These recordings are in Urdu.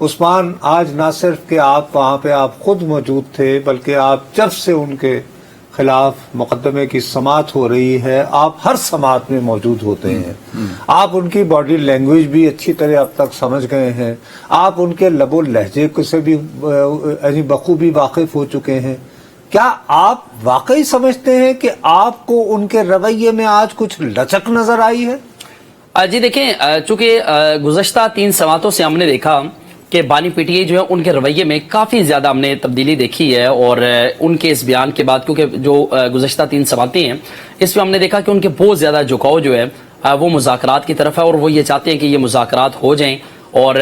عثمان آج نہ صرف کہ آپ وہاں پہ آپ خود موجود تھے بلکہ آپ جب سے ان کے خلاف مقدمے کی سماعت ہو رہی ہے آپ ہر سماعت میں موجود ہوتے ہیں. آپ ان کی باڈی لینگویج بھی اچھی طرح اب تک سمجھ گئے ہیں. آپ ان کے لب و لہجے سے بھی بخوبی واقف ہو چکے ہیں. کیا آپ واقعی سمجھتے ہیں کہ آپ کو ان کے رویے میں آج کچھ لچک نظر آئی ہے؟ جی دیکھیں، چونکہ گزشتہ 3 سماعتوں سے ہم نے دیکھا کہ بانی پی ٹی آئی جو ہے ان کے رویے میں کافی زیادہ ہم نے تبدیلی دیکھی ہے، اور ان کے اس بیان کے بعد کیونکہ جو گزشتہ 3 سماعتیں ہیں اس میں ہم نے دیکھا کہ ان کے بہت زیادہ جھکاؤ جو ہے وہ مذاکرات کی طرف ہے، اور وہ یہ چاہتے ہیں کہ یہ مذاکرات ہو جائیں، اور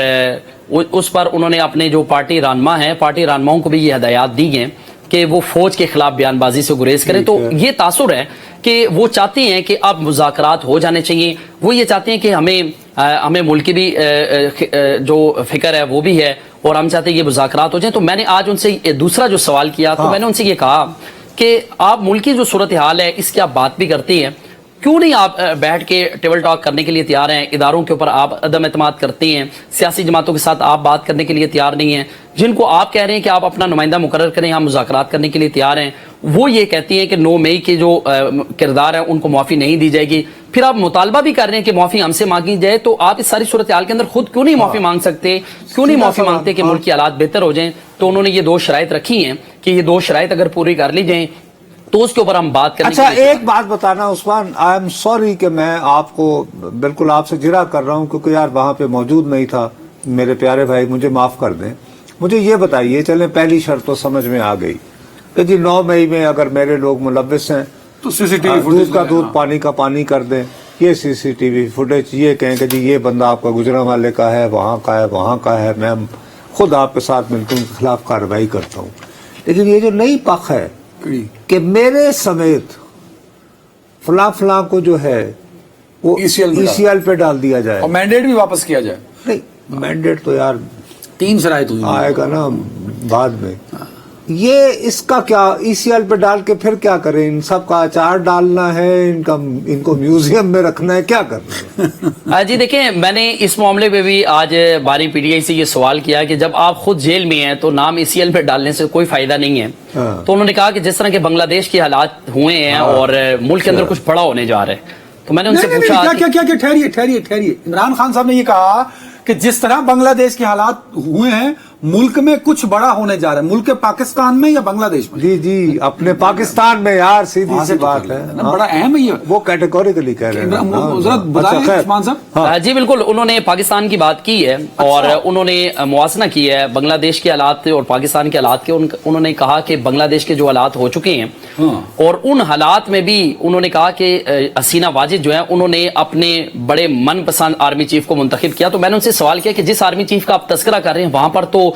اس پر انہوں نے اپنے جو پارٹی رہنما ہیں پارٹی رہنماؤں کو بھی یہ ہدایات دی ہیں کہ وہ فوج کے خلاف بیان بازی سے گریز کریں. تو یہ تاثر ہے کہ وہ چاہتے ہیں کہ اب مذاکرات ہو جانے چاہیے. وہ یہ چاہتے ہیں کہ ہمیں ملک کی بھی جو فکر ہے وہ بھی ہے، اور ہم چاہتے ہیں یہ مذاکرات ہو جائیں. تو میں نے آج ان سے دوسرا جو سوال کیا تو میں نے ان سے یہ کہا کہ آپ ملک کی جو صورتحال ہے اس کی آپ بات بھی کرتی ہیں، کیوں نہیں آپ بیٹھ کے ٹیبل ٹاک کرنے کے لیے تیار ہیں؟ اداروں کے اوپر آپ عدم اعتماد کرتے ہیں، سیاسی جماعتوں کے ساتھ آپ بات کرنے کے لیے تیار نہیں ہیں. جن کو آپ کہہ رہے ہیں کہ آپ اپنا نمائندہ مقرر کریں، ہم مذاکرات کرنے کے لیے تیار ہیں، وہ یہ کہتی ہیں کہ 9 مئی کے جو کردار ہیں ان کو معافی نہیں دی جائے گی. پھر آپ مطالبہ بھی کر رہے ہیں کہ معافی ہم سے مانگی جائے. تو آپ اس ساری صورتحال کے اندر خود کیوں نہیں معافی مانگ سکتے؟ کیوں نہیں معافی مانگتے کہ ملک کی حالات بہتر ہو جائیں؟ تو انہوں نے یہ 2 شرائط رکھی ہیں کہ یہ 2 شرائط اگر پوری کر لی جائیں تو اس کے اوپر ہم بات کریں. اچھا ایک بات بتانا عثمان، آئی ایم سوری کہ میں آپ کو بالکل آپ سے جرا کر رہا ہوں کیونکہ یار وہاں پہ موجود نہیں تھا. میرے پیارے بھائی مجھے معاف کر دیں. مجھے یہ بتائیے، چلیں پہلی شرط تو سمجھ میں آ گئی کہ جی 9 مئی میں اگر میرے لوگ ملوث ہیں تو CCTV دودھ کا دودھ پانی کا پانی کر دیں. یہ CCTV فوٹیج یہ کہیں کہ جی یہ بندہ آپ کا گجرانوالے کا ہے، وہاں کا ہے، وہاں کا ہے، میں خود آپ کے ساتھ مل کر ان کے خلاف کارروائی کرتا ہوں. لیکن یہ جو نئی پخ ہے کہ میرے سمیت فلاں فلاں کو جو ہے وہ ECL پہ ڈال دیا جائے اور مینڈیٹ بھی واپس کیا جائے. نہیں مینڈیٹ تو یار 3 شرائط ہوئی آئے گا نا بعد میں. یہ اس کا کیا ECL پہ ڈال کے پھر کیا کریں؟ ان سب کا اچار ڈالنا ہے، ان کو میوزیم میں رکھنا ہے، کیا کرنا ہے؟ جی دیکھیں، میں نے اس معاملے پہ بھی آج بانی پی ٹی آئی سے یہ سوال کیا کہ جب آپ خود جیل میں ہیں تو نام ECL پہ ڈالنے سے کوئی فائدہ نہیں ہے. تو انہوں نے کہا کہ جس طرح کہ بنگلہ دیش کے حالات ہوئے ہیں اور ملک کے اندر کچھ بڑا ہونے جا رہا ہے، تو میں نے ان سے پوچھا کیا ٹھہریے عمران خان صاحب نے یہ کہا کہ جس طرح بنگلہ دیش کے حالات ہوئے ہیں ملک میں کچھ بڑا ہونے جا رہا ہے. ملک پاکستان میں یا بنگلہ دیش میں؟ جی اپنے پاکستان میں یار سیدھی سی بات ہے، بڑا اہم ہے یہ، وہ کیٹیگوریکلی کہہ رہے ہیں. جی بالکل، انہوں نے پاکستان کی بات کی ہے اور انہوں نے موازنہ کی ہے بنگلہ دیش کے حالات اور پاکستان کے حالات کے. انہوں نے کہا کہ بنگلہ دیش کے جو حالات ہو چکے ہیں اور ان حالات میں بھی انہوں نے کہا کہ حسینہ واجد جو ہے انہوں نے اپنے بڑے من پسند آرمی چیف کو منتخب کیا. تو میں نے ان سے سوال کیا کہ جس آرمی چیف کا آپ تذکرہ کر رہے ہیں وہاں پر تو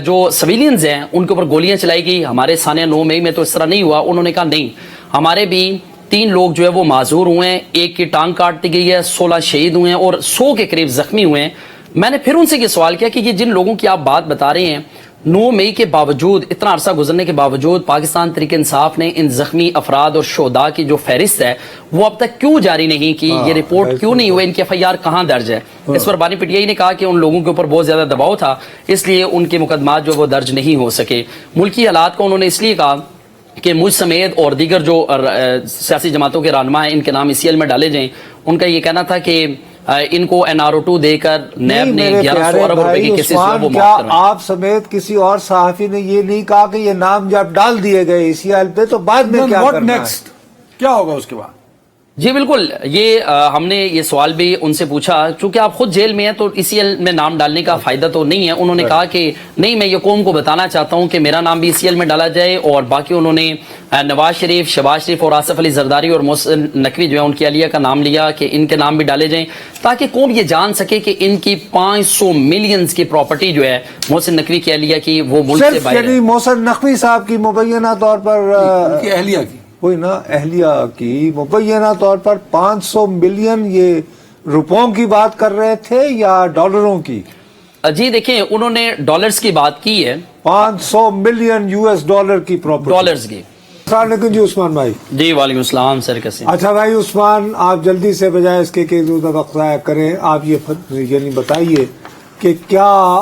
جو سویلینز ہیں ان کے اوپر گولیاں چلائی گئی، ہمارے سانحہ 9 مئی میں تو اس طرح نہیں ہوا. انہوں نے کہا نہیں، ہمارے بھی 3 لوگ جو ہے وہ معذور ہوئے ہیں، ایک کی ٹانگ کاٹ دی گئی ہے، 16 شہید ہوئے ہیں اور 100 کے قریب زخمی ہوئے ہیں. میں نے پھر ان سے یہ سوال کیا کہ یہ جن لوگوں کی آپ بات بتا رہے ہیں 9 مئی کے باوجود، اتنا عرصہ گزرنے کے باوجود پاکستان تحریک انصاف نے ان زخمی افراد اور شہداء کی جو فہرست ہے وہ اب تک کیوں جاری نہیں کی؟ یہ رپورٹ کیوں نہیں ہوئے؟ ان کی FIR کہاں درج ہے؟ اس پر بانی پی ٹی آئی نے کہا کہ ان لوگوں کے اوپر بہت زیادہ دباؤ تھا، اس لیے ان کے مقدمات جو وہ درج نہیں ہو سکے. ملکی حالات کو انہوں نے اس لیے کہا کہ مجھ سمیت اور دیگر جو سیاسی جماعتوں کے رہنما ہیں ان کے نام ECL میں ڈالے جائیں. ان کا یہ کہنا تھا کہ ان کو NRO2 دے کر نیب نے 1100 ارب روپے کی کیسز وہ معاف کروائیں. آپ سمیت کسی اور صحافی نے یہ نہیں کہا کہ یہ نام جب ڈال دیے گئے ECL پہ تو بعد میں کیا کرنا ہے؟ کیا ہوگا اس کے بعد؟ جی بالکل، یہ ہم نے یہ سوال بھی ان سے پوچھا. چونکہ آپ خود جیل میں ہیں تو ECL میں نام ڈالنے کا فائدہ تو نہیں ہے. انہوں نے کہا کہ نہیں، میں یہ قوم کو بتانا چاہتا ہوں کہ میرا نام بھی ECL میں ڈالا جائے. اور باقی انہوں نے نواز شریف، شہباز شریف اور آصف علی زرداری اور محسن نقوی جو ہے ان کی اہلیہ کا نام لیا کہ ان کے نام بھی ڈالے جائیں تاکہ قوم یہ جان سکے کہ ان کی 500 ملینز کی پراپرٹی جو ہے محسن نقوی کی اہلیہ کی وہ ملک سے باہر ہے. یعنی محسن نقوی صاحب کی مبینہ طور پر اہلیہ کی کوئی نا اہلیہ کی مبینہ طور پر 500 ملین یہ روپوں کی بات کر رہے تھے یا ڈالروں کی؟ جی دیکھیں، انہوں نے ڈالرز کی بات کی ہے، 500 ملین $US کی پراپرٹی، ڈالرز کی. السلام علیکم جی عثمان بھائی. جی وعلیکم السلام سر، کیسے؟ اچھا بھائی عثمان، آپ جلدی سے بجائے اس کے کہ وقت ضائع کریں، آپ یہ یعنی بتائیے کہ کیا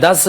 10